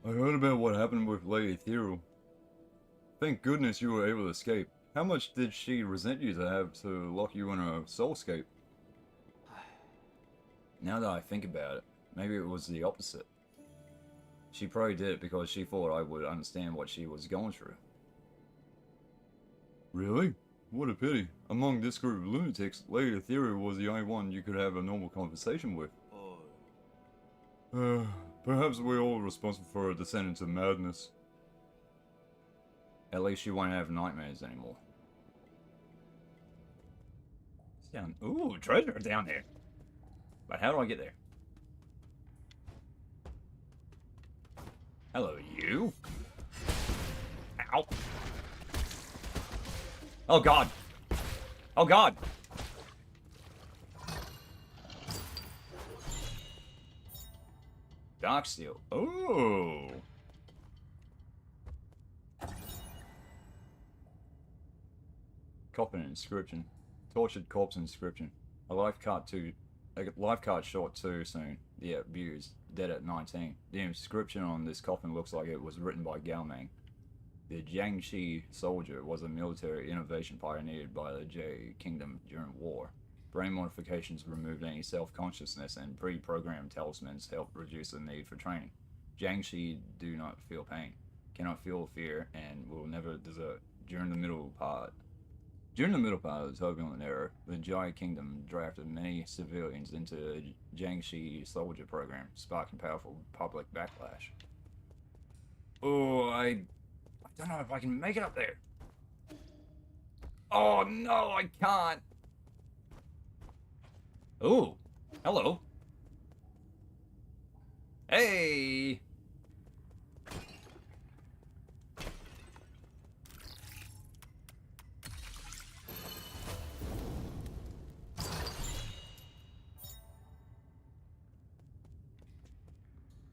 I heard about what happened with Lady Thero. Thank goodness you were able to escape. How much did she resent you to have to lock you in a soulscape? Now that I think about it, maybe it was the opposite. She probably did it because she thought I would understand what she was going through. Really? What a pity. Among this group of lunatics, Lady Thero was the only one you could have a normal conversation with. Perhaps we're all responsible for her descent into madness. At least she won't have nightmares anymore. It's down. Ooh, treasure down there. But how do I get there? Hello, you. Ow. Oh god. Oh god. Dark steel. Oh. Coffin inscription. Tortured corpse inscription. A life card short too soon. Yeah, views. Dead at 19. The inscription on this coffin looks like it was written by Gaoming. The Jiangxi soldier was a military innovation pioneered by the Jie Kingdom during war. Brain modifications removed any self-consciousness, and pre-programmed talismans helped reduce the need for training. Jiangxi do not feel pain, cannot feel fear, and will never desert. During the middle part of the turbulent era, the Jie Kingdom drafted many civilians into the Jiangxi soldier program, sparking powerful public backlash. Oh, I don't know if I can make it up there. Oh no, I can't. Oh, hello. Hey.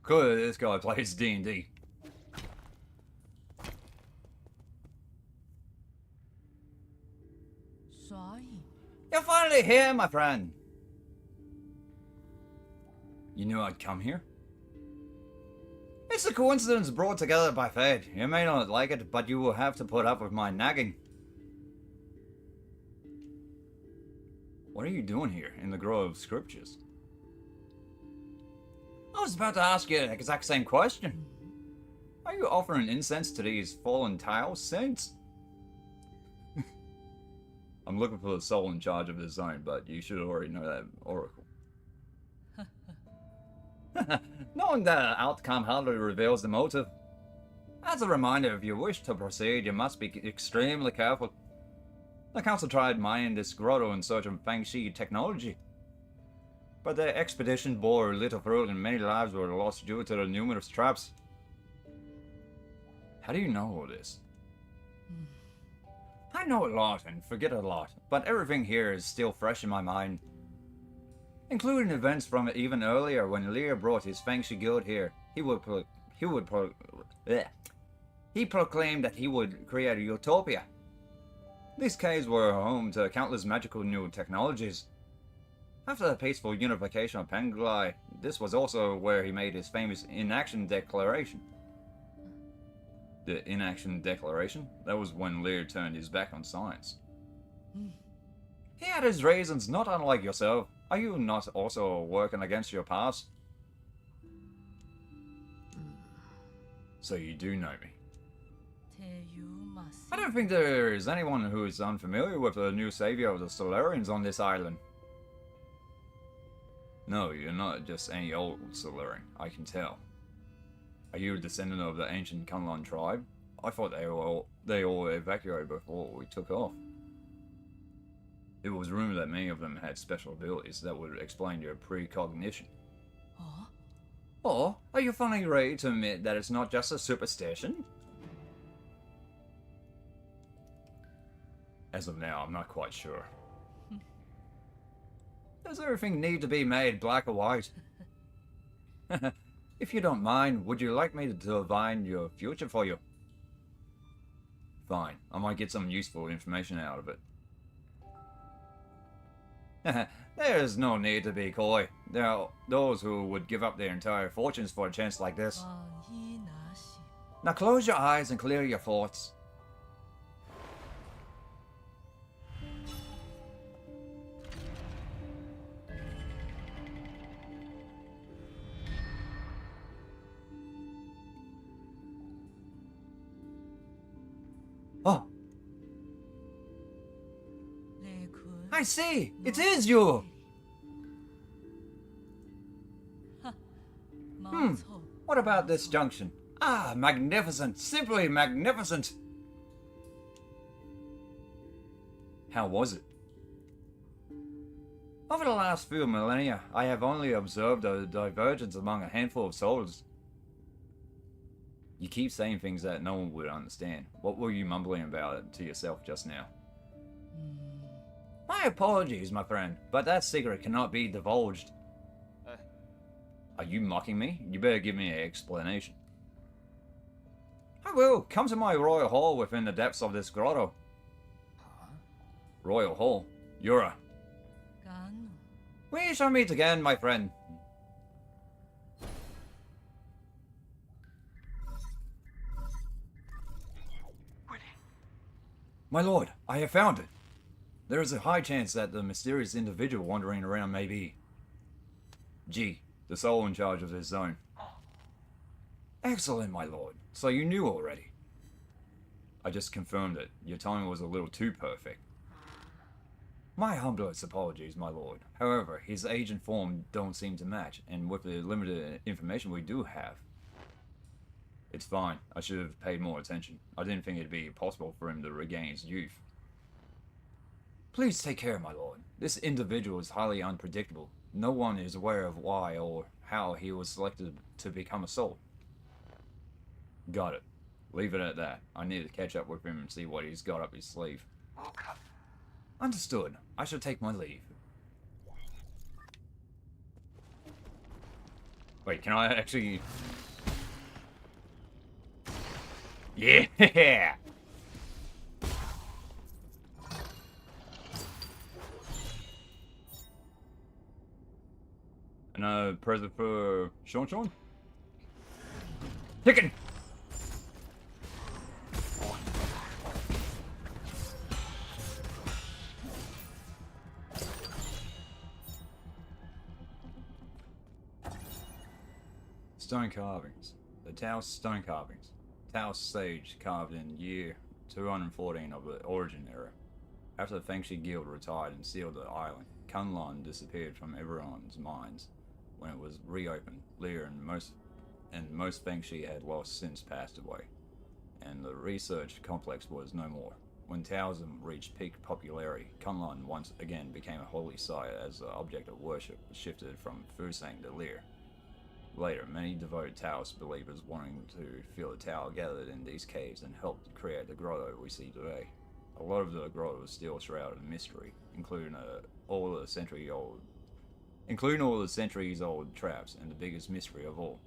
Clearly, this guy plays D&D. You're finally here, my friend. You knew I'd come here? It's a coincidence brought together by fate. You may not like it, but you will have to put up with my nagging. What are you doing here in the Grove Scriptures? I was about to ask you the exact same question. Are you offering incense to these fallen Tao saints? I'm looking for the soul in charge of this zone, but you should already know that, Oracle. Knowing the outcome hardly reveals the motive. As a reminder, if you wish to proceed, you must be extremely careful. The Council tried mining this grotto in search of Fangxi technology, but the expedition bore little fruit and many lives were lost due to the numerous traps. How do you know all this? I know a lot and forget a lot, but everything here is still fresh in my mind. Including events from even earlier when Lear brought his Fangxi guild here. He proclaimed that he would create a utopia. These caves were home to countless magical new technologies. After the peaceful unification of Penglai, this was also where he made his famous inaction declaration. The inaction declaration? That was when Lear turned his back on science. He had his reasons, not unlike yourself. Are you not also working against your past? So you do know me. I don't think there is anyone who is unfamiliar with the new savior of the Solarians on this island. No, you're not just any old Solarian, I can tell. Are you a descendant of the ancient Kunlun tribe? I thought they all evacuated before we took off. It was rumored that many of them had special abilities that would explain your precognition. Or are you finally ready to admit that it's not just a superstition? As of now, I'm not quite sure. Does everything need to be made black or white? If you don't mind, would you like me to divine your future for you? Fine, I might get some useful information out of it. There's no need to be coy. There are those who would give up their entire fortunes for a chance like this. Now close your eyes and clear your thoughts. Oh, I see! It is you! What about this junction? Ah, magnificent! Simply magnificent! How was it? Over the last few millennia, I have only observed a divergence among a handful of souls. You keep saying things that no one would understand. What were you mumbling about it to yourself just now? My apologies, my friend, but that secret cannot be divulged. Are you mocking me? You better give me an explanation. I will. Come to my royal hall within the depths of this grotto. Royal hall? You're a... We shall meet again, my friend. My lord, I have found it. There is a high chance that the mysterious individual wandering around may be... G, the soul in charge of this zone. Excellent, my lord. So you knew already. I just confirmed it. Your timing was a little too perfect. My humblest apologies, my lord. However, his age and form don't seem to match, and with the limited information we do have... It's fine. I should have paid more attention. I didn't think it'd be possible for him to regain his youth. Please take care, my lord. This individual is highly unpredictable. No one is aware of why or how he was selected to become a soul. Got it. Leave it at that. I need to catch up with him and see what he's got up his sleeve. Understood. I shall take my leave. Wait, can I actually... Yeah! And a present for Sean? Chicken! Stone carvings. The Taos stone carvings. Taos sage carved in year 214 of the Origin era. After the Fengshi Guild retired and sealed the island, Kunlun disappeared from everyone's minds. When it was reopened, Lear and most Fengshi had long since passed away, and the research complex was no more. When Taoism reached peak popularity, Kunlun once again became a holy site as the object of worship shifted from Fusang to Lear. Later, many devoted Taoist believers wanting to feel the Tao gathered in these caves and helped create the grotto we see today. A lot of the grotto is still shrouded in mystery, including all the centuries-old traps, and the biggest mystery of all,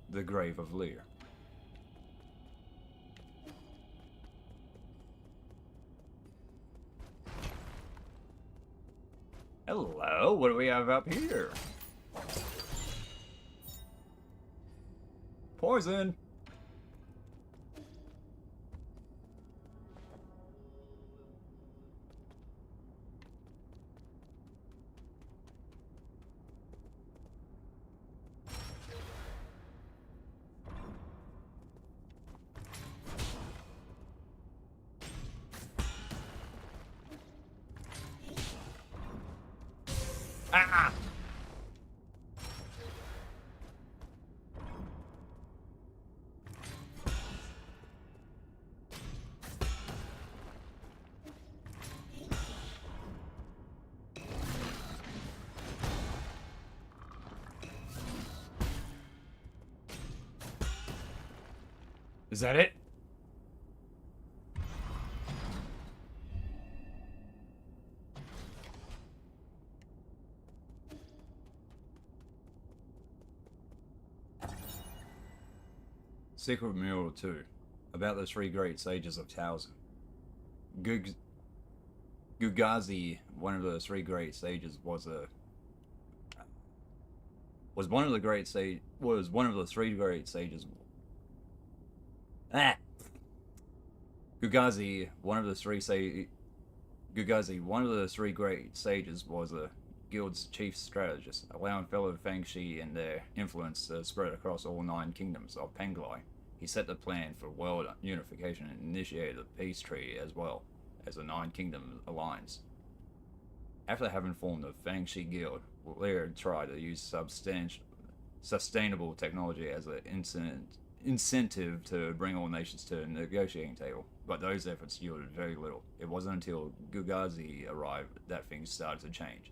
the grave of Lear. Hello, what do we have up here? Poison! Ah! Is that it? Secret Mural 2, about the three great sages of Taoism. Gugazi, one of the three great sages, was one of the three great sages. Ah! Gugazi, one of the three Gugazi, one of the three great sages, was the guild's chief strategist, allowing fellow Fangshi and their influence to spread across all 9 kingdoms of Penglai. He set the plan for world unification and initiated the peace treaty as well as the 9 Kingdom alliance. After having formed the Fangshi Guild, Laird tried to use sustainable technology as an incentive to bring all nations to a negotiating table, but those efforts yielded very little. It wasn't until Gugazi arrived that things started to change.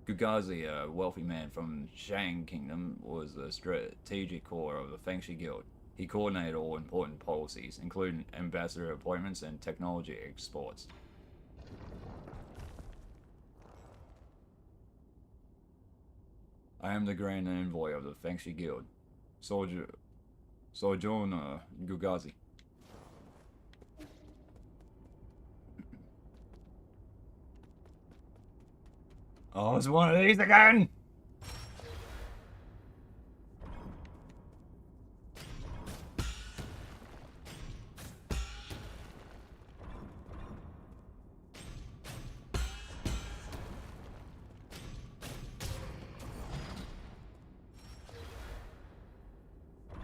Gugazi, a wealthy man from Shang Kingdom, was the strategic core of the Fangshi Guild. He coordinated all important policies, including ambassador appointments and technology exports. I am the Grand Envoy of the Fangshi Guild, Sojourner Gugazi. Oh, it's one of these again!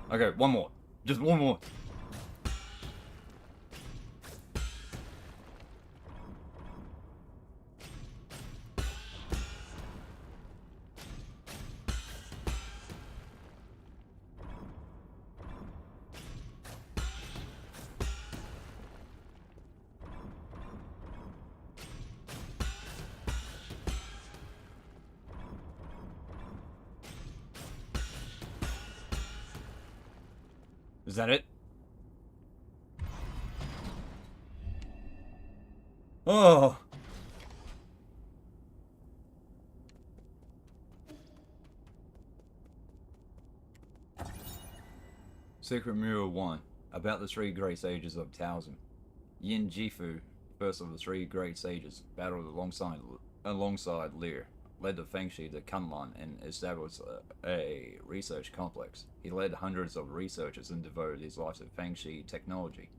Okay, one more. Just one more. Is that it? Oh! Secret Mirror 1. About the 3 great sages of Taoism. Yin Jifu, first of the 3 great sages, battled alongside Lear, led the Fangshi to Kunlun, and established a research complex. He led hundreds of researchers and devoted his life to Fangshi technology.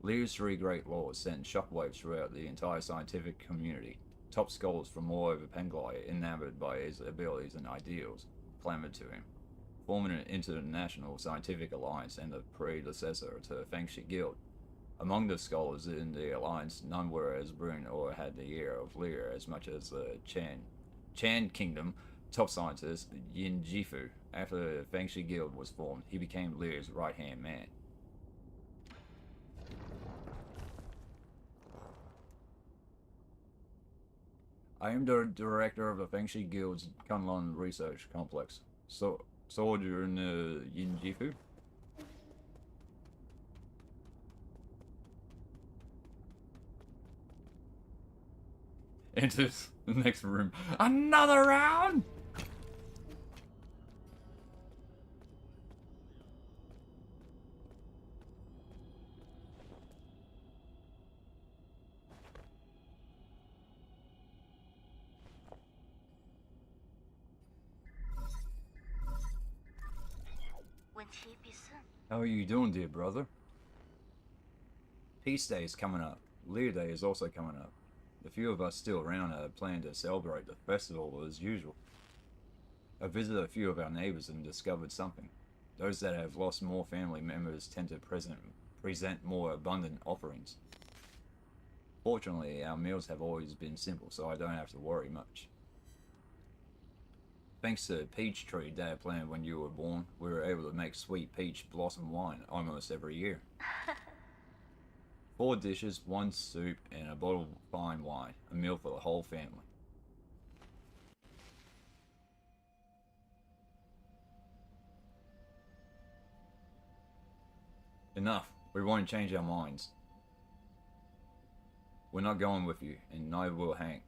Lear's 3 great laws sent shockwaves throughout the entire scientific community. Top scholars from all over Penglai, enamored by his abilities and ideals, clamored to him, forming an international scientific alliance and the predecessor to the Fangshi Guild. Among the scholars in the alliance, none were as brilliant or had the ear of Lear as much as the Chan Kingdom top scientist Yin Jifu. After the Fangshi Guild was formed, he became Lear's right-hand man. I am the director of the Fangshi Guild's Kunlun Research Complex. Soldier in Yin Jifu. Enters the next room. Another round? How are you doing, dear brother? Peace Day is coming up. Lear Day is also coming up. The few of us still around are planning to celebrate the festival as usual. I visited a few of our neighbors and discovered something. Those that have lost more family members tend to present more abundant offerings. Fortunately, our meals have always been simple, so I don't have to worry much. Thanks to the peach tree Dad planted when you were born, we were able to make sweet peach blossom wine almost every year. 4 dishes, 1 soup, and a bottle of fine wine. A meal for the whole family. Enough. We won't change our minds. We're not going with you, and neither will Hank.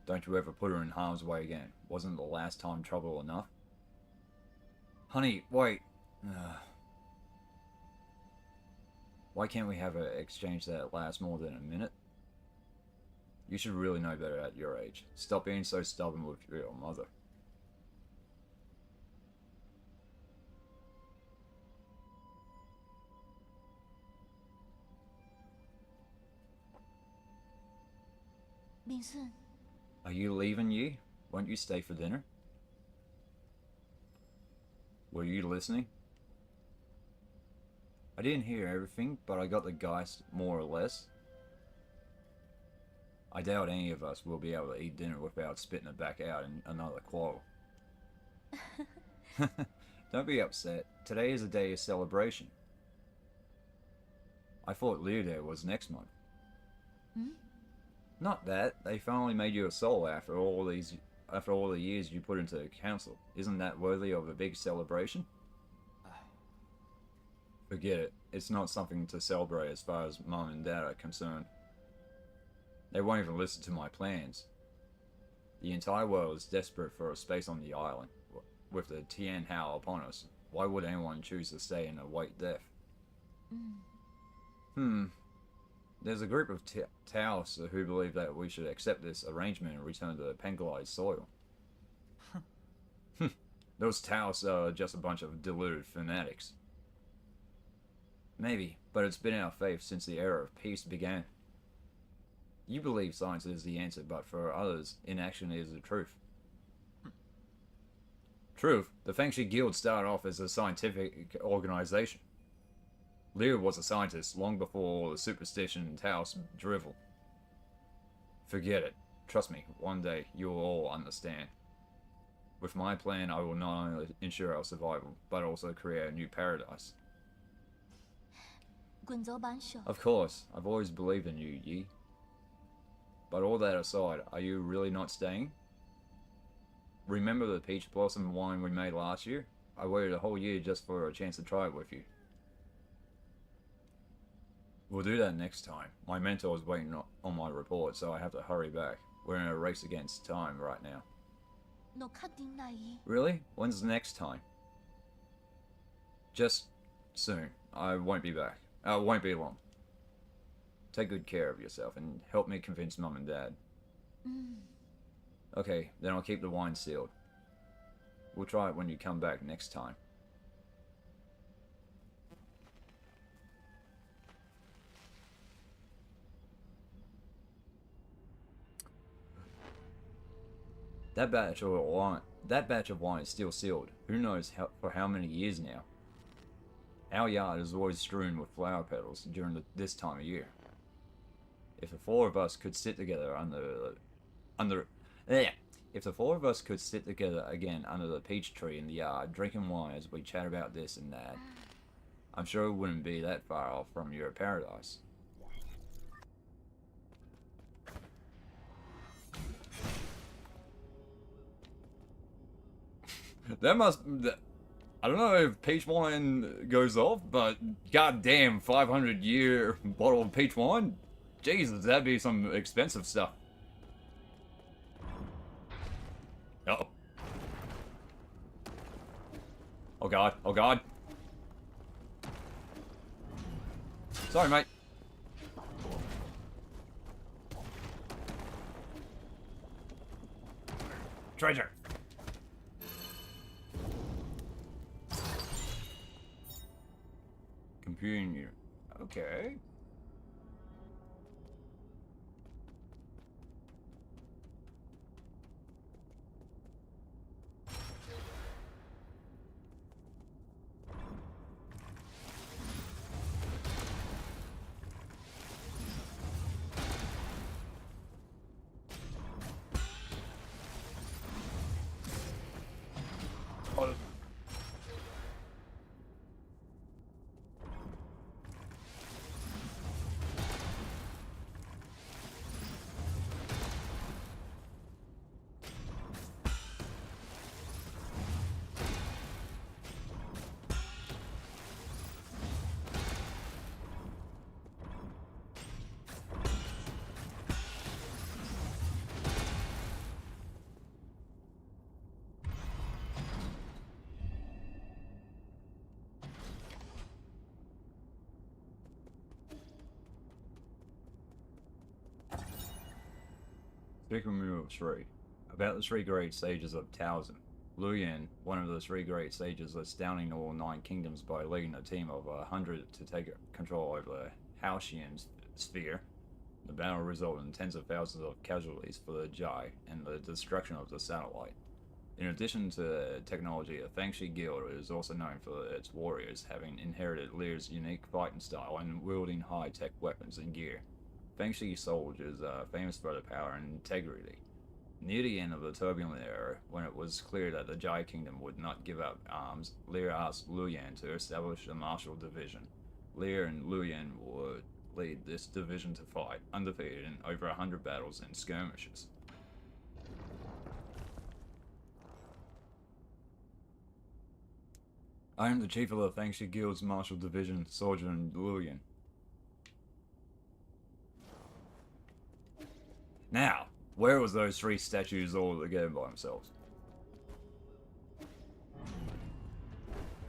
Don't you ever put her in harm's way again. Wasn't the last time trouble enough? Honey, wait. Why can't we have an exchange that lasts more than a minute? You should really know better at your age. Stop being so stubborn with your mother. Vincent, Are you leaving, Yi? Won't you stay for dinner? Were you listening? I didn't hear everything, but I got the geist, more or less. I doubt any of us will be able to eat dinner without spitting it back out in another quarrel. Don't be upset. Today is a day of celebration. I thought Lear Day was next month. Not that. They finally made you a soul after all the years you put into the council. Isn't that worthy of a big celebration? Forget it. It's not something to celebrate as far as Mum and Dad are concerned. They won't even listen to my plans. The entire world is desperate for a space on the island. With the Tian Hao upon us, why would anyone choose to stay and await death? There's a group of Taos who believe that we should accept this arrangement and return to Pangolized soil. Those Taos are just a bunch of deluded fanatics. Maybe, but it's been our faith since the era of peace began. You believe science is the answer, but for others, inaction is the truth. Truth, the Fengshi Guild started off as a scientific organization. Lear was a scientist long before all the superstition and Taos drivel. Forget it. Trust me, one day you will all understand. With my plan, I will not only ensure our survival, but also create a new paradise. 滚走板手。 Of course, I've always believed in you, Yi. But all that aside, are you really not staying? Remember the peach blossom wine we made last year? I waited a whole year just for a chance to try it with you. We'll do that next time. My mentor is waiting on my report, so I have to hurry back. We're in a race against time right now. 侬确定啦伊？ Really? When's the next time? Just soon. I won't be back. Won't be long. Take good care of yourself and help me convince Mum and Dad. Okay, then I'll keep the wine sealed. We'll try it when you come back next time. That batch of wine is still sealed. Who knows for how many years now? Our yard is always strewn with flower petals during this time of year. If the four of us could sit together if the four of us could sit together again under the peach tree in the yard, drinking wine as we chat about this and that, I'm sure it wouldn't be that far off from your paradise. I don't know if peach wine goes off, but goddamn 500-year bottle of peach wine? Jesus, that'd be some expensive stuff. Uh-oh. Oh god, oh god. Sorry, mate. Treasure. Computing unit. Okay. Speaking of 3, about the 3 great sages of Taoism. Lu Yan, one of the 3 great sages, astounding all 9 kingdoms by leading a team of 100 to take control over the Haotian sphere. The battle resulted in tens of thousands of casualties for the Jai and the destruction of the satellite. In addition to technology, the Fangshi Guild is also known for its warriors, having inherited Lear's unique fighting style and wielding high-tech weapons and gear. Fangshi soldiers are famous for their power and integrity. Near the end of the turbulent era, when it was clear that the Jai Kingdom would not give up arms, Lear asked Luyan to establish a martial division. Lear and Luyan would lead this division to fight, undefeated in over 100 battles and skirmishes. I am the chief of the Fangshi Guild's Martial Division, Sergeant Luyan. Now, where was those three statues all together by themselves?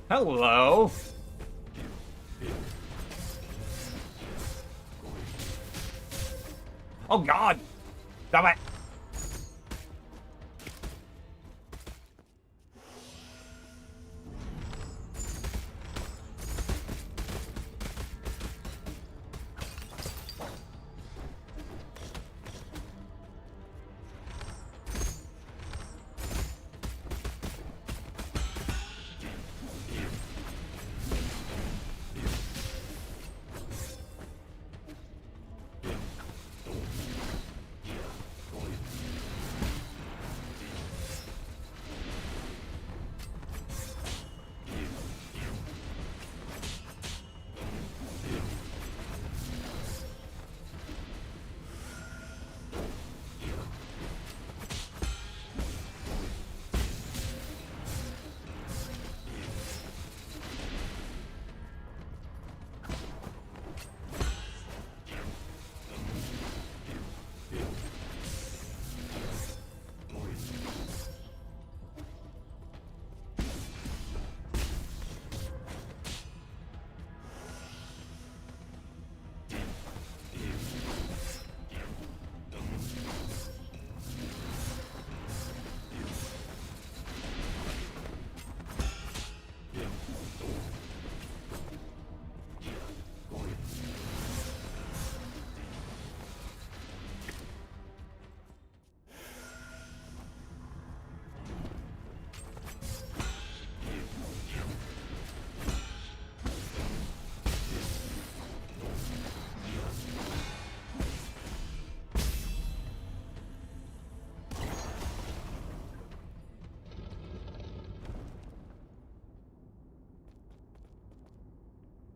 Hello? Oh god! Stop it!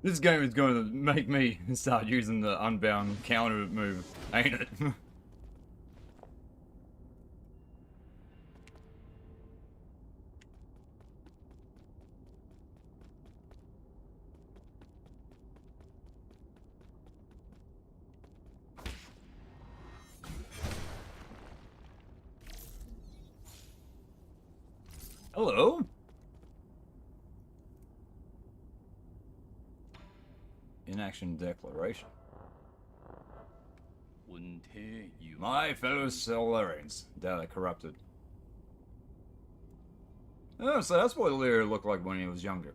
This game is going to make me start using the unbound counter move, ain't it? Hello? Inaction declaration. My fellow Solarians, data corrupted. Oh, so that's what Lear looked like when he was younger.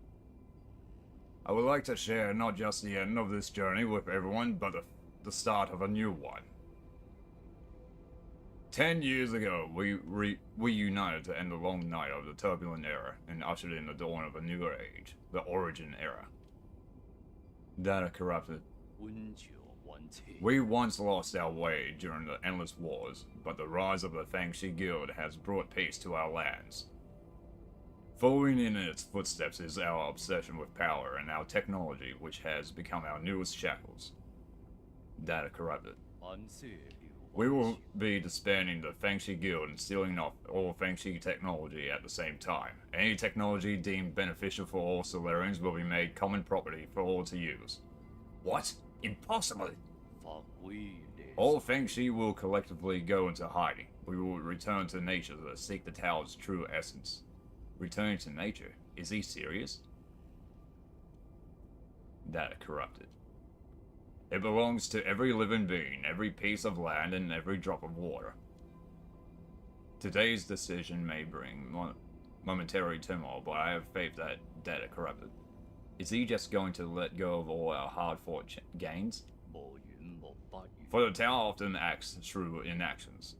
I would like to share not just the end of this journey with everyone, but the start of a new one. 10 years ago, we united to end the long night of the turbulent era and ushered in the dawn of a newer age, the Origin era. Data corrupted. We once lost our way during the endless wars, but the rise of the Fangshi Guild has brought peace to our lands. Following in its footsteps is our obsession with power and our technology, which has become our newest shackles. Data corrupted. We will be disbanding the Fangshi Guild and stealing off all Fangshi technology at the same time. Any technology deemed beneficial for all Solarians will be made common property for all to use. What? Impossible! All Fangshi will collectively go into hiding. We will return to nature to seek the tower's true essence. Returning to nature? Is he serious? Data corrupted. It belongs to every living being, every piece of land, and every drop of water. Today's decision may bring momentary turmoil, but I have faith that data corrupted. Is he just going to let go of all our hard-fought gains? For the Tao often acts through inactions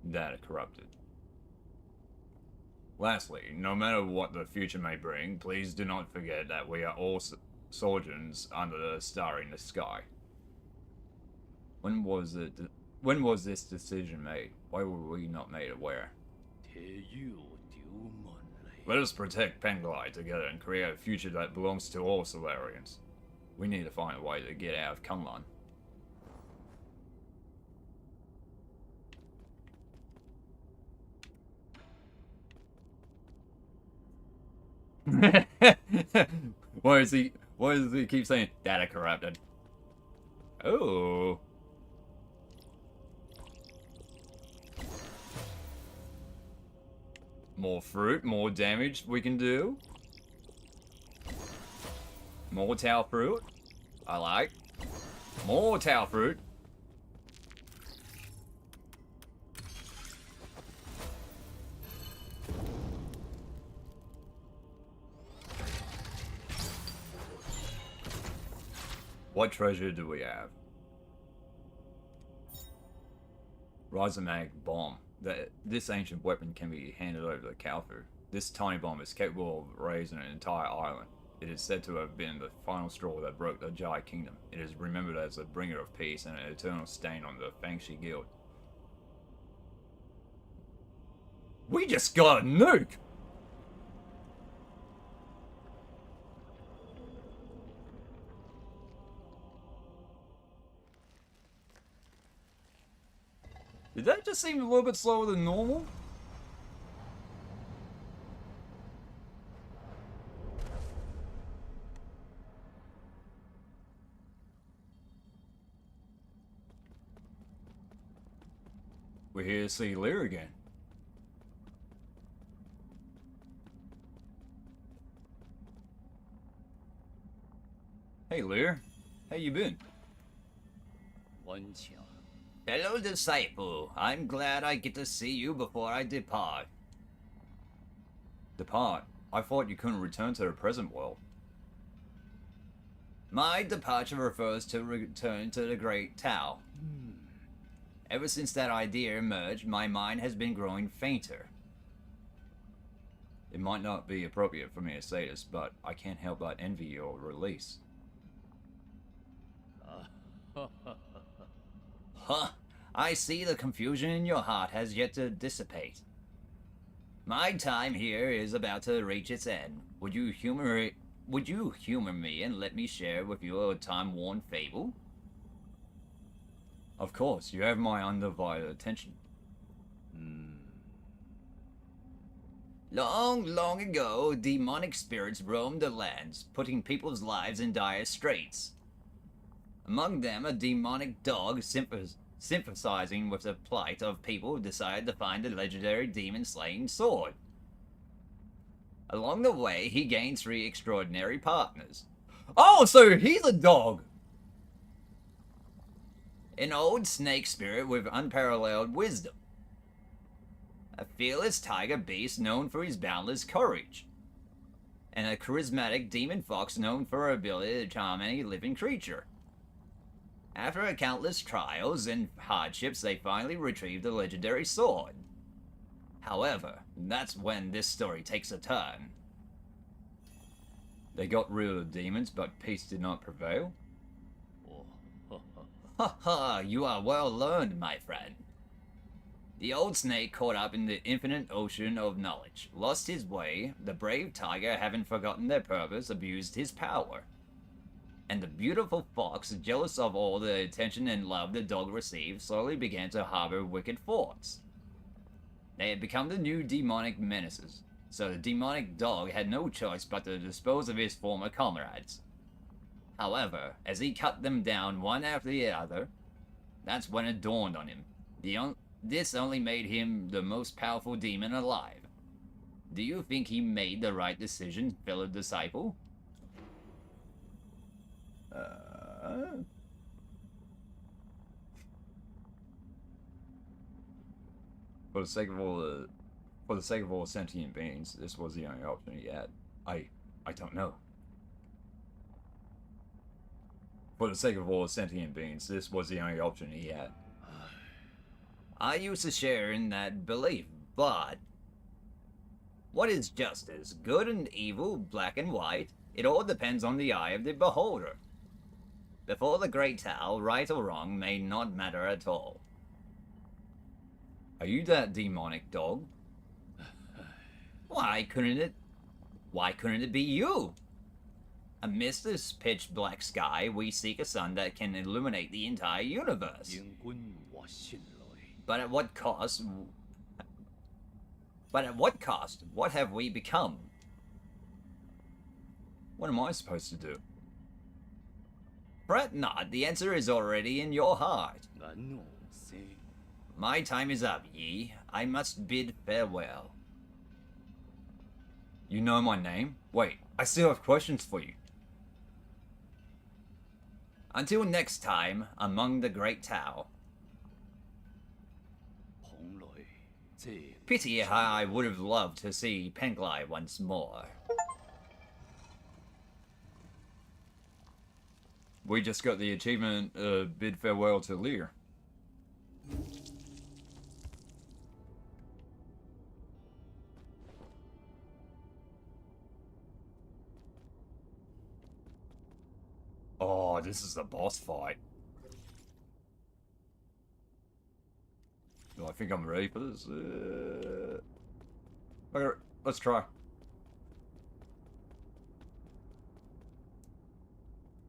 that are corrupted. Lastly, no matter what the future may bring, please do not forget that we are all sojourners under the star in the sky. When was this decision made? Why were we not made aware? Let us protect Penglai together and create a future that belongs to all Solarians. We need to find a way to get out of Kunlun. Why does he keep saying data corrupted? Oh. More fruit, more damage we can do. More Tau fruit. I like. More Tau fruit. What treasure do we have? Rhizomag bomb. This ancient weapon can be handed over to Kalfu. This tiny bomb is capable of raising an entire island. It is said to have been the final straw that broke the Jai Kingdom. It is remembered as a bringer of peace and an eternal stain on the Fangshi Guild. We just got a nuke! Did that just seem a little bit slower than normal? We're here to see Lear again. Hey Lear, how you been? Fellow disciple, I'm glad I get to see you before I depart. Depart? I thought you couldn't return to the present world. My departure refers to return to the Great Tao. Ever since that idea emerged, my mind has been growing fainter. It might not be appropriate for me to say this, but I can't help but envy your release. Huh, I see the confusion in your heart has yet to dissipate. My time here is about to reach its end. Would you humor me and let me share with you a time-worn fable? Of course, you have my undivided attention. Long, long ago, demonic spirits roamed the lands, putting people's lives in dire straits. Among them, a demonic dog sympathizing with the plight of people decided to find the legendary demon-slaying sword. Along the way, he gained 3 extraordinary partners. Oh, so he's a dog! An old snake spirit with unparalleled wisdom. A fearless tiger beast known for his boundless courage. And a charismatic demon fox known for her ability to charm any living creature. After countless trials and hardships, they finally retrieved the legendary sword. However, that's when this story takes a turn. They got rid of the demons, but peace did not prevail? Ha ha, you are well learned, my friend. The old snake caught up in the infinite ocean of knowledge, lost his way, the brave tiger, having forgotten their purpose, abused his power. And the beautiful fox, jealous of all the attention and love the dog received, slowly began to harbor wicked thoughts. They had become the new demonic menaces, so the demonic dog had no choice but to dispose of his former comrades. However, as he cut them down one after the other, that's when it dawned on him. This only made him the most powerful demon alive. Do you think he made the right decision, fellow disciple? For the sake of all sentient beings, this was the only option he had. I don't know. For the sake of all sentient beings, this was the only option he had. I used to share in that belief, but what is justice? Good and evil, black and white? It all depends on the eye of the beholder. Before the Great Tao, right or wrong may not matter at all. Are you that demonic dog? Why couldn't it be you? Amidst this pitch black sky, we seek a sun that can illuminate the entire universe. But at what cost? What have we become? What am I supposed to do? Fret not, the answer is already in your heart. My time is up, Yi. I must bid farewell. You know my name? Wait, I still have questions for you. Until next time, among the Great Tao. Pity how I would have loved to see Penglai once more. We just got the achievement, bid farewell to Lear. Oh, this is the boss fight. Do I think I'm ready for this? Okay, let's try.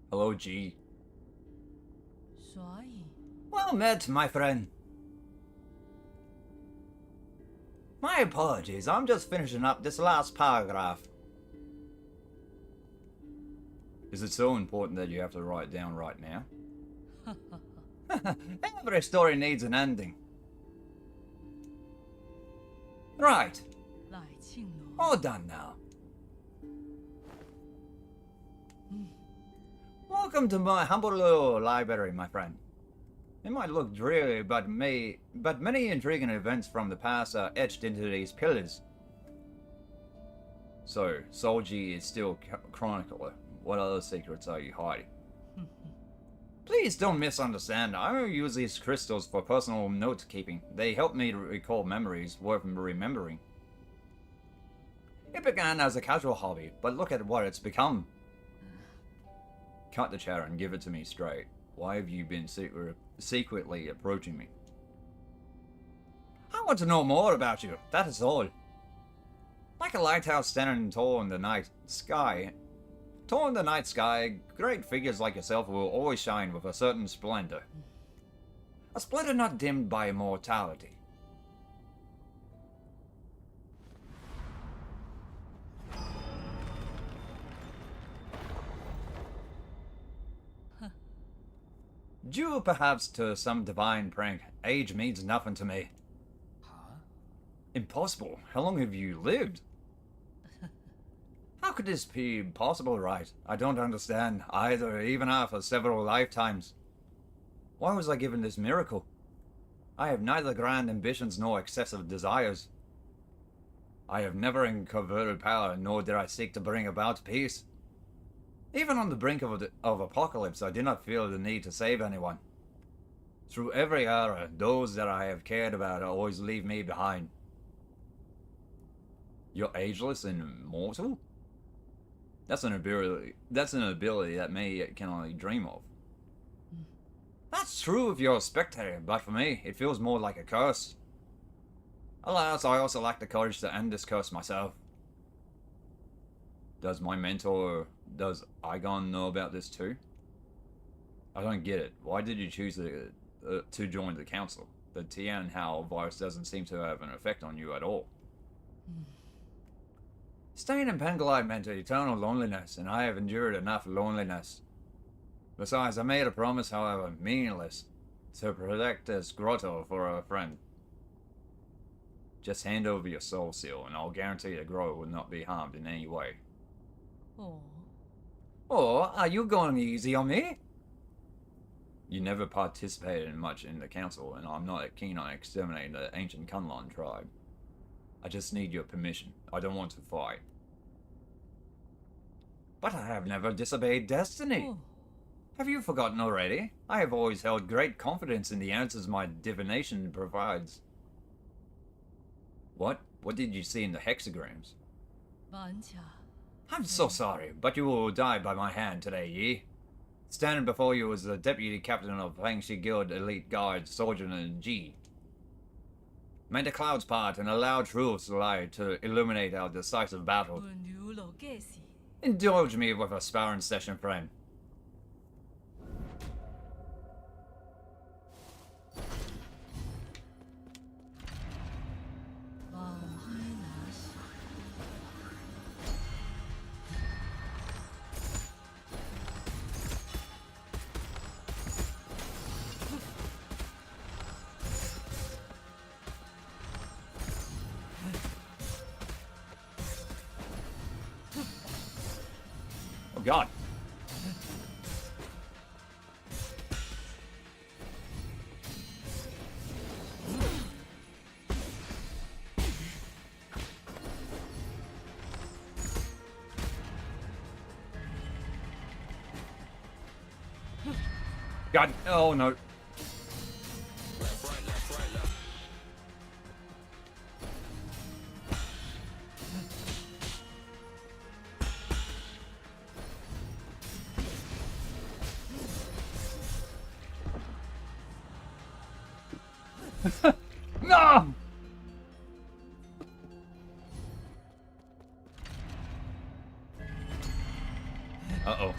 Hello, G. 所以 Well met, my friend. My apologies, I'm just finishing up this last paragraph. Is it so important that you have to write it down right now? Every story needs an ending. Right, 赖庆罗 all done now. Welcome to my humble little library, my friend. It might look dreary, but many intriguing events from the past are etched into these pillars. So, Solji is still chronicler. What other secrets are you hiding? Please don't misunderstand. I don't use these crystals for personal note-keeping. They help me to recall memories worth remembering. It began as a casual hobby, but look at what it's become. Cut the chatter and give it to me straight. Why have you been secretly approaching me? I want to know more about you, that is all. Like a lighthouse standing tall in the night sky, great figures like yourself will always shine with a certain splendor. A splendor not dimmed by immortality. Due perhaps to some divine prank, age means nothing to me. Huh? Impossible. How long have you lived? How could this be possible, right? I don't understand, either, even after several lifetimes. Why was I given this miracle? I have neither grand ambitions nor excessive desires. I have never inverted power, nor did I seek to bring about peace. Even on the brink of apocalypse, I did not feel the need to save anyone. Through every era, those that I have cared about always leave me behind. You're ageless and immortal? That's an ability that me can only dream of. That's true if you're a spectator, but for me, it feels more like a curse. Alas, I also lack the courage to end this curse myself. Does my mentor, does Igon know about this too? I don't get it. Why did you choose to join the council? The Tianhao virus doesn't seem to have an effect on you at all. Staying in Penglai meant eternal loneliness, and I have endured enough loneliness. Besides, I made a promise, however meaningless, to protect this Grotto for a friend. Just hand over your soul seal, and I'll guarantee the Grotto will not be harmed in any way. Oh. Or are you going easy on me? You never participated much in the council, and I'm not keen on exterminating the ancient Kunlun tribe. I just need your permission. I don't want to fight. But I have never disobeyed destiny. Oh. Have you forgotten already? I have always held great confidence in the answers my divination provides. What? What did you see in the hexagrams? 玩家 I'm so sorry, but you will die by my hand today, Yi. Standing before you is the deputy captain of Fangshi Guild Elite Guard, Sojourner G. May the clouds part and allow truths lie to illuminate our decisive battle. 轮流老盖西， Indulge me with a sparring session, friend. 望海南西， Oh god. God, oh no. No! Uh-oh.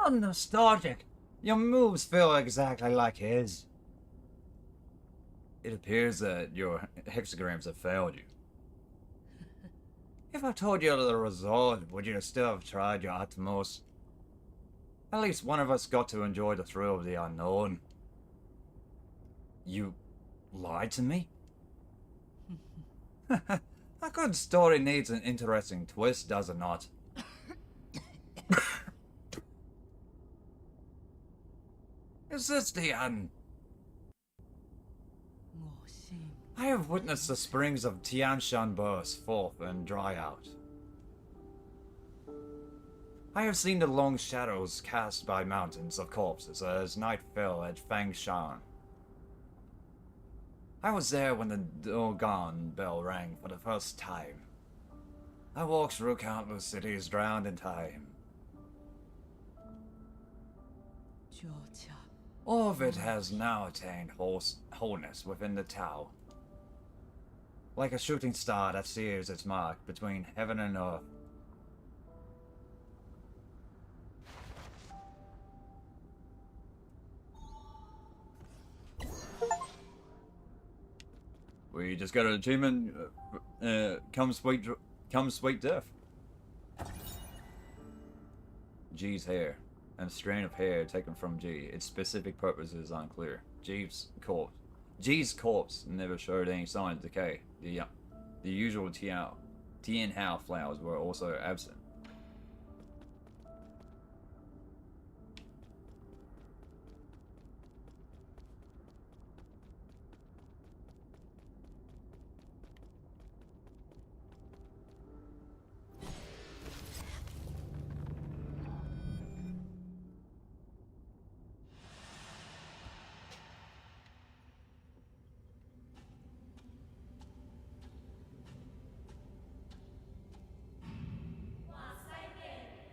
not nostalgic. Your moves feel exactly like his. It appears that your hexagrams have failed you. If I told you the result, would you still have tried your utmost? At least one of us got to enjoy the thrill of the unknown. You lied to me? A good story needs an interesting twist, does it not? Is this the end? 我信 I have witnessed the springs of Tianshan burst forth and dry out. I have seen the long shadows cast by mountains of corpses as night fell at Fangshan. I was there when the Dogon bell rang for the first time. I walked through countless cities drowned in time. 脚下 All of it has now attained wholeness within the Tao. Like a shooting star that sears its mark between heaven and earth. We just got an achievement. Come sweet death. G's hair. And a strand of hair taken from G. Its specific purpose is unclear. G's corpse never showed any signs of decay. The usual Tian Hao flowers were also absent.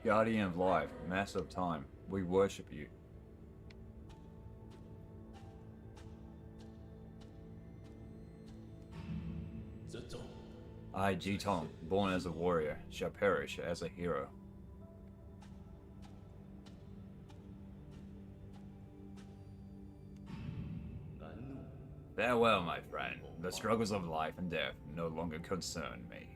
Guardian of life, master of time, we worship you. I, Jitong, born as a warrior, shall perish as a hero. Farewell, my friend. The struggles of life and death no longer concern me.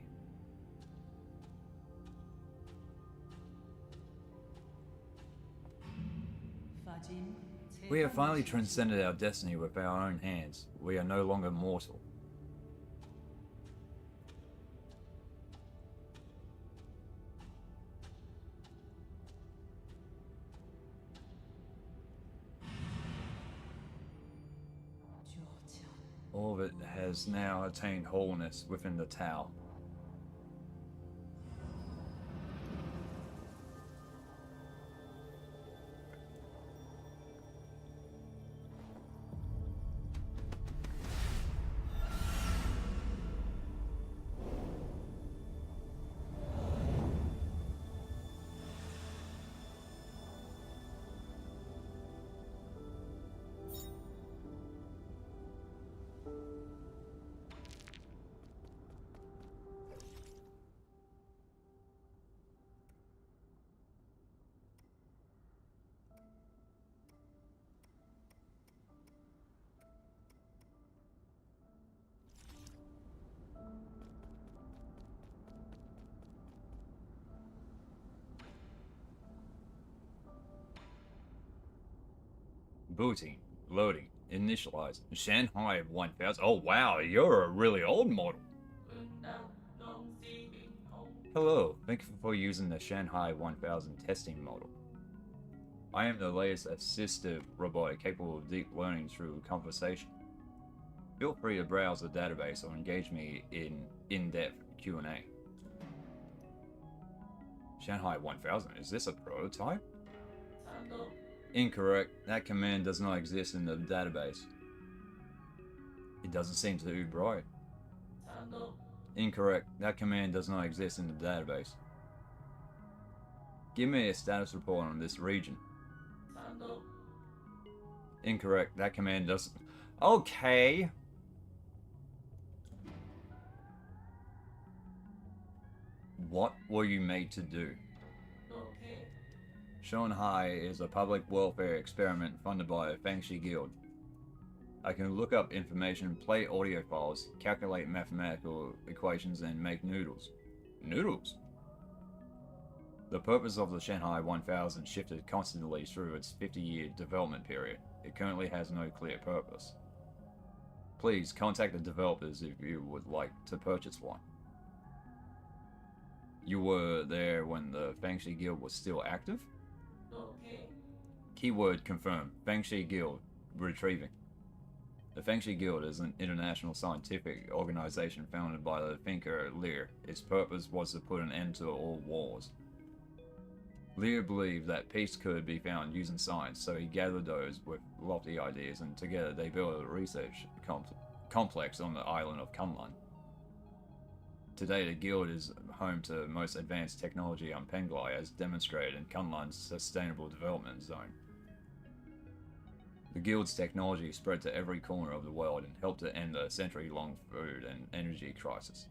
We have finally transcended our destiny with our own hands. We are no longer mortal. All of it has now attained wholeness within the Tao. Booting, loading, initialize, Shanghai 1000. Oh wow, you're a really old model. Hello, thank you for using the Shanghai 1000 testing model. I am the latest assistive robot capable of deep learning through conversation. Feel free to browse the database or engage me in in-depth Q&A. Shanghai 1000, is this a prototype? Incorrect. That command does not exist in the database. It doesn't seem to be bright. Incorrect. That command does not exist in the database. Give me a status report on this region. Incorrect. That command doesn't... Okay. What were you made to do? Shanghai is a public welfare experiment funded by the Fangshi Guild. I can look up information, play audio files, calculate mathematical equations, and make noodles. Noodles? The purpose of the Shanghai 1000 shifted constantly through its 50-year development period. It currently has no clear purpose. Please contact the developers if you would like to purchase one. You were there when the Fangshi Guild was still active? Okay. Keyword confirmed. Fangshi Guild retrieving. The Fangshi Guild is an international scientific organization founded by the thinker Lear. Its purpose was to put an end to all wars. Lear believed that peace could be found using science, so he gathered those with lofty ideas, and together they built a research complex on the island of Kunlun. Today, the Guild is home to the most advanced technology on Penglai, as demonstrated in Kunlun's Sustainable Development Zone. The Guild's technology spread to every corner of the world and helped to end a century-long food and energy crisis.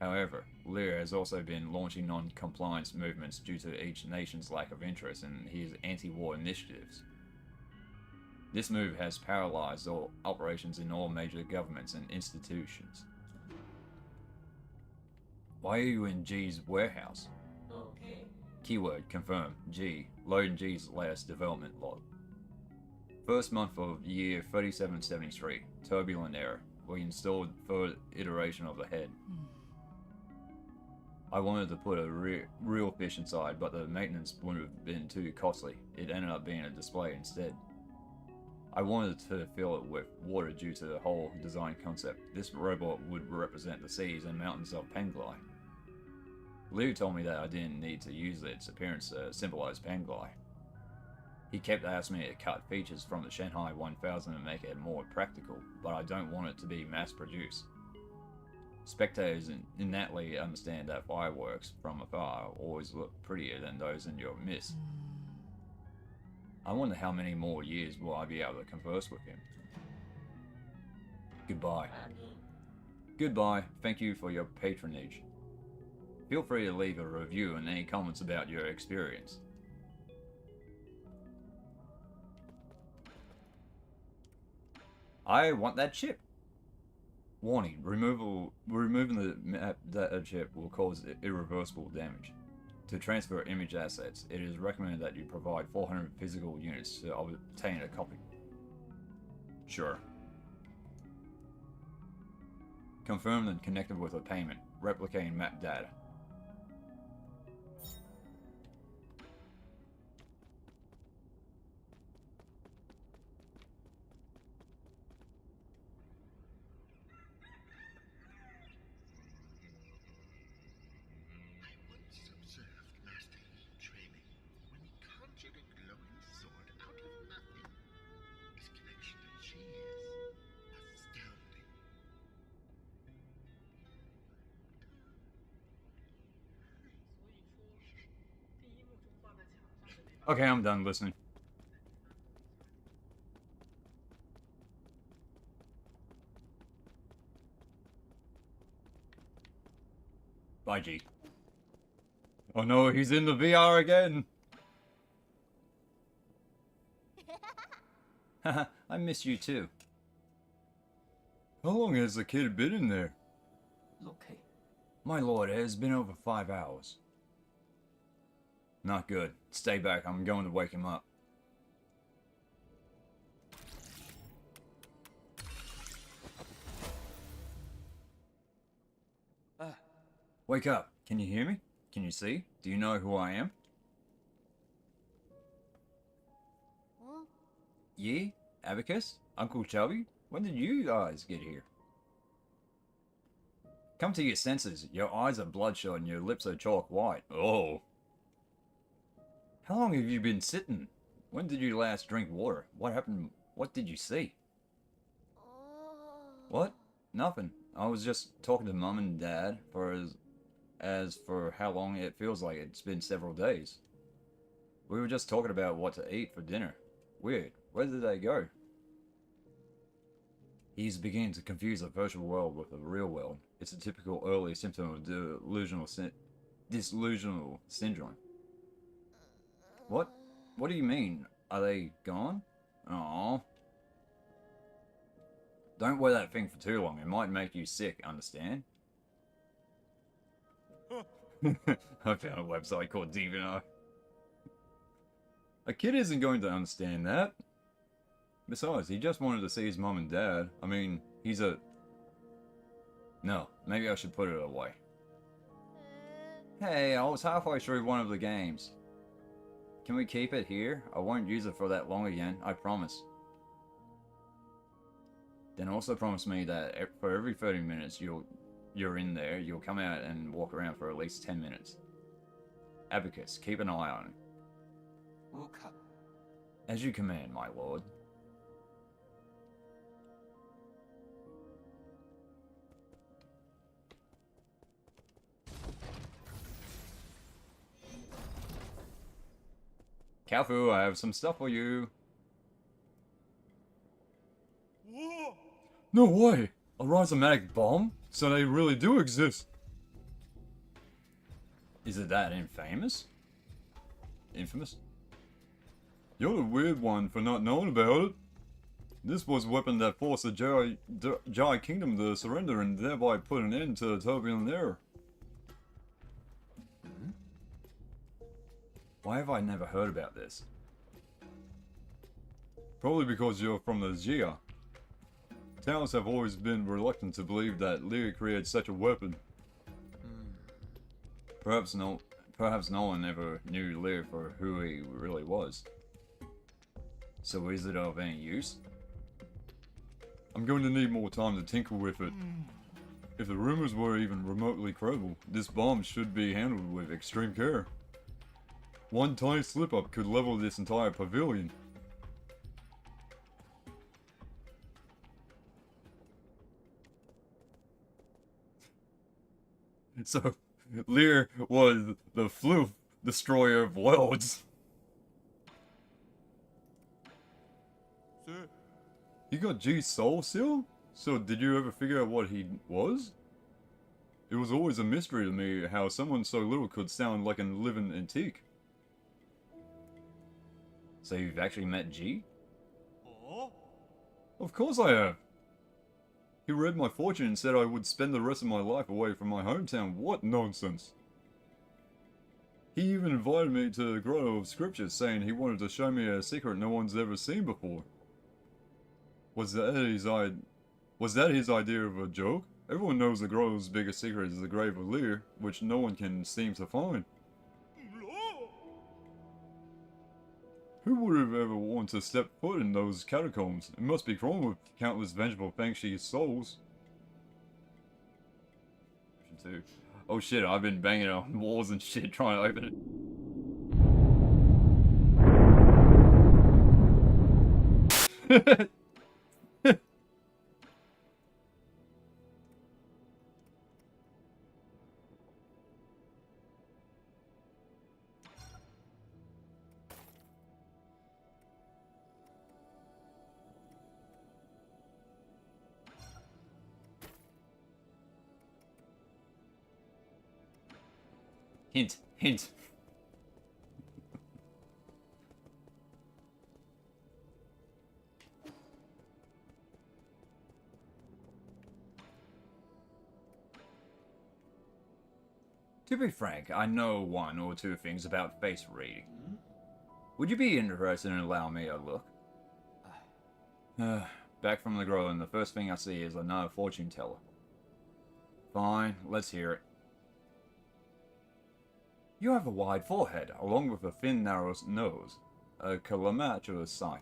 However, Lear has also been launching non-compliance movements due to each nation's lack of interest in his anti-war initiatives. This move has paralyzed all operations in all major governments and institutions. Why are you in G's warehouse? Okay. Keyword confirmed. G. Load G's latest development log. First month of year 3773. Turbulent error. We installed third iteration of the head. I wanted to put a real fish inside, but the maintenance would have been too costly. It ended up being a display instead. I wanted to fill it with water due to the whole design concept. This robot would represent the seas and mountains of Penglai. Liu told me that I didn't need to use its appearance to symbolize Penglai. He kept asking me to cut features from the Shanghai 1000 and make it more practical, but I don't want it to be mass-produced. Spectators innately understand that fireworks from afar always look prettier than those in your midst. I wonder how many more years will I be able to converse with him. Goodbye. Goodbye. Thank you for your patronage. Feel free to leave a review and any comments about your experience. I want that chip. Warning, removing the map data chip will cause irreversible damage. To transfer image assets, it is recommended that you provide 400 physical units to obtain a copy. Sure. Confirmed and connected with a payment. Replicating map data. Okay, I'm done listening. Bye, G. Oh no, he's in the VR again! Haha, I miss you too. How long has the kid been in there? Okay. My lord, it has been over 5 hours. Not good. Stay back, I'm going to wake him up. Wake up. Can you hear me? Can you see? Do you know who I am? Ye? Abacus? Uncle Chubby? When did you guys get here? Come to your senses. Your eyes are bloodshot and your lips are chalk white. Oh. How long have you been sitting? When did you last drink water? What happened? What did you see? What? Nothing. I was just talking to Mum and Dad as for how long it feels like it's been several days. We were just talking about what to eat for dinner. Weird. Where did they go? He's beginning to confuse the virtual world with the real world. It's a typical early symptom of delusional syndrome. What? What do you mean? Are they gone? Oh. Don't wear that thing for too long. It might make you sick, understand? I found a website called DeviantArt. A kid isn't going to understand that. Besides, he just wanted to see his mom and dad. I mean, he's a... No, maybe I should put it away. Hey, I was halfway through one of the games. Can we keep it here? I won't use it for that long again, I promise. Then also promise me that for every 30 minutes you're in there, you'll come out and walk around for at least 10 minutes. Abacus, keep an eye on it. Uka. As you command, my lord. Kalfu, I have some stuff for you. No way! A rhizomatic bomb? So they really do exist. Is it that infamous? Infamous? You're the weird one for not knowing about it. This was a weapon that forced the Jai Kingdom to surrender and thereby put an end to the turbulent era. Why have I never heard about this? Probably because you're from the Jia. Towns have always been reluctant to believe that Lear created such a weapon. Perhaps no one ever knew Lear for who he really was. So is it of any use? I'm going to need more time to tinker with it. If the rumors were even remotely credible, this bomb should be handled with extreme care. One tiny slip-up could level this entire pavilion. So, Lear was the floof destroyer of worlds. Sir. You got G's soul seal? So did you ever figure out what he was? It was always a mystery to me how someone so little could sound like a living antique. So you've actually met G? Oh? Of course I have. He read my fortune and said I would spend the rest of my life away from my hometown. What nonsense. He even invited me to the Grotto of Scripture, saying he wanted to show me a secret no one's ever seen before. Was that his idea of a joke? Everyone knows the Grotto's biggest secret is the grave of Lear, which no one can seem to find. No. Who would have ever wanted to step foot in those catacombs? It must be crawling with countless vengeful Fengshi souls. Oh shit, I've been banging on walls and shit trying to open it. Hint, hint. To be frank, I know one or two things about face reading. Would you be interested in allowing me a look? Back from the Grotto, and the first thing I see is another fortune teller. Fine, let's hear it. You have a wide forehead, along with a thin, narrow nose. A calamitous sight.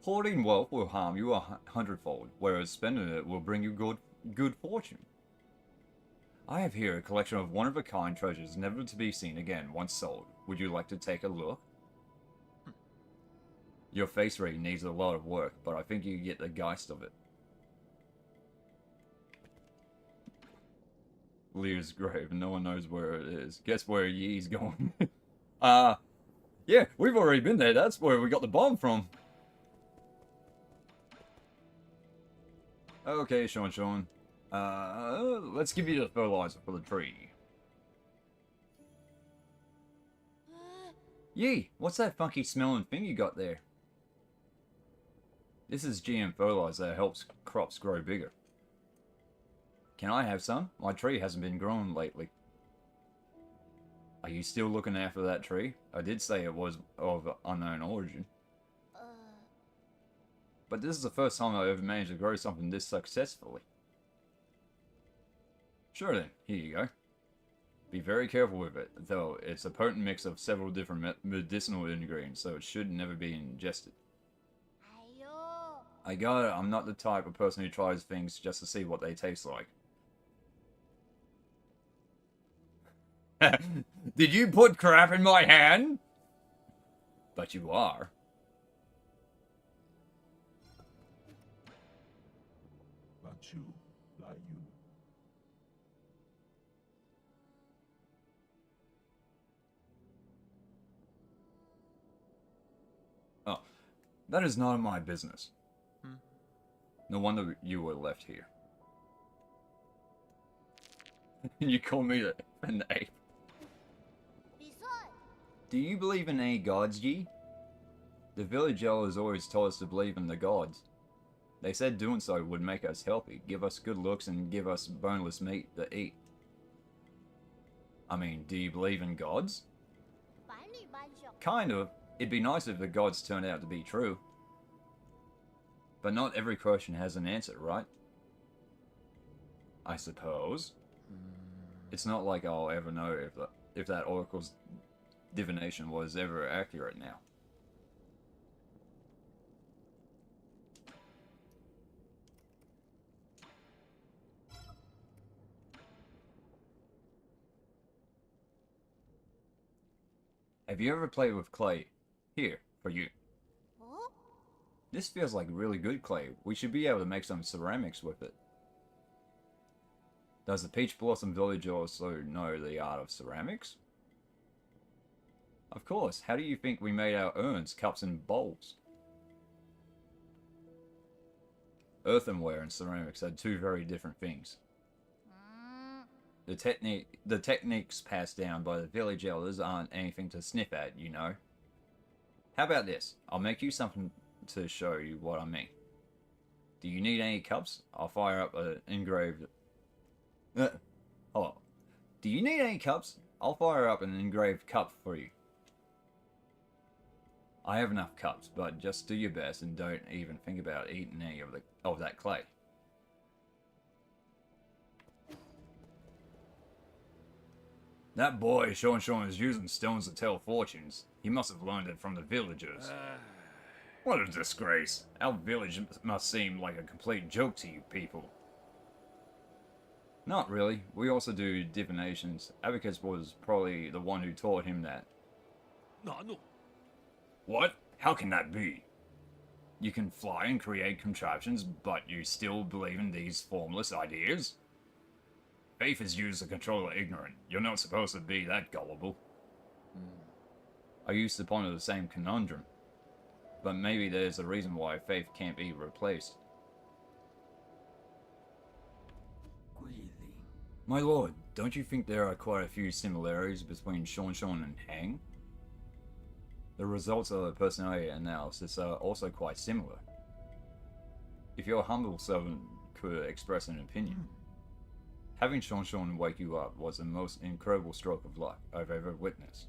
Hoarding wealth will harm you 100-fold, whereas spending it will bring you good fortune. I have here a collection of one-of-a-kind treasures never to be seen again once sold. Would you like to take a look? Your face reading needs a lot of work, but I think you get the geist of it. Lear's grave, and no one knows where it is. Guess where Yi's going. Yeah, we've already been there. That's where we got the bomb from. Okay, Sean. Let's give you the fertilizer for the tree. Yee, what's that funky smelling thing you got there? This is GM fertilizer that helps crops grow bigger. Can I have some? My tree hasn't been growing lately. Are you still looking after that tree? I did say it was of unknown origin. But this is the first time I ever managed to grow something this successfully. Sure then, here you go. Be very careful with it, though it's a potent mix of several different medicinal ingredients, so it should never be ingested. I got it, I'm not the type of person who tries things just to see what they taste like. Did you put crap in my hand? But you are. But you, like you. Oh, that is none of my business. No wonder you were left here. You call me an ape. Do you believe in any gods, Yi? The village elders always told us to believe in the gods. They said doing so would make us healthy, give us good looks, and give us boneless meat to eat. I mean, do you believe in gods? Kind of. It'd be nice if the gods turned out to be true. But not every question has an answer, right? I suppose. It's not like I'll ever know if that oracle's divination was ever accurate now. Have you ever played with clay? Here, for you. This feels like really good clay. We should be able to make some ceramics with it. Does the Peach Blossom Village also know the art of ceramics? Of course. How do you think we made our urns, cups, and bowls? Earthenware and ceramics are two very different things. The techniques passed down by the village elders aren't anything to sniff at, you know. How about this? I'll make you something to show you what I mean. Do you need any cups? I'll fire up an engraved... hold on. Do you need any cups? I'll fire up an engraved cup for you. I have enough cups, but just do your best and don't even think about eating any of that clay. That boy, Sean is using stones to tell fortunes. He must have learned it from the villagers. What a disgrace. Our village must seem like a complete joke to you people. Not really. We also do divinations. Abacus was probably the one who taught him that. No. What? How can that be? You can fly and create contraptions, but you still believe in these formless ideas? Faith is used to control the ignorant. You're not supposed to be that gullible. I used to ponder the same conundrum. But maybe there's a reason why faith can't be replaced. My lord, don't you think there are quite a few similarities between Sean and Hang? The results of the personality analysis are also quite similar. If your humble servant could express an opinion, having Sean wake you up was the most incredible stroke of luck I've ever witnessed.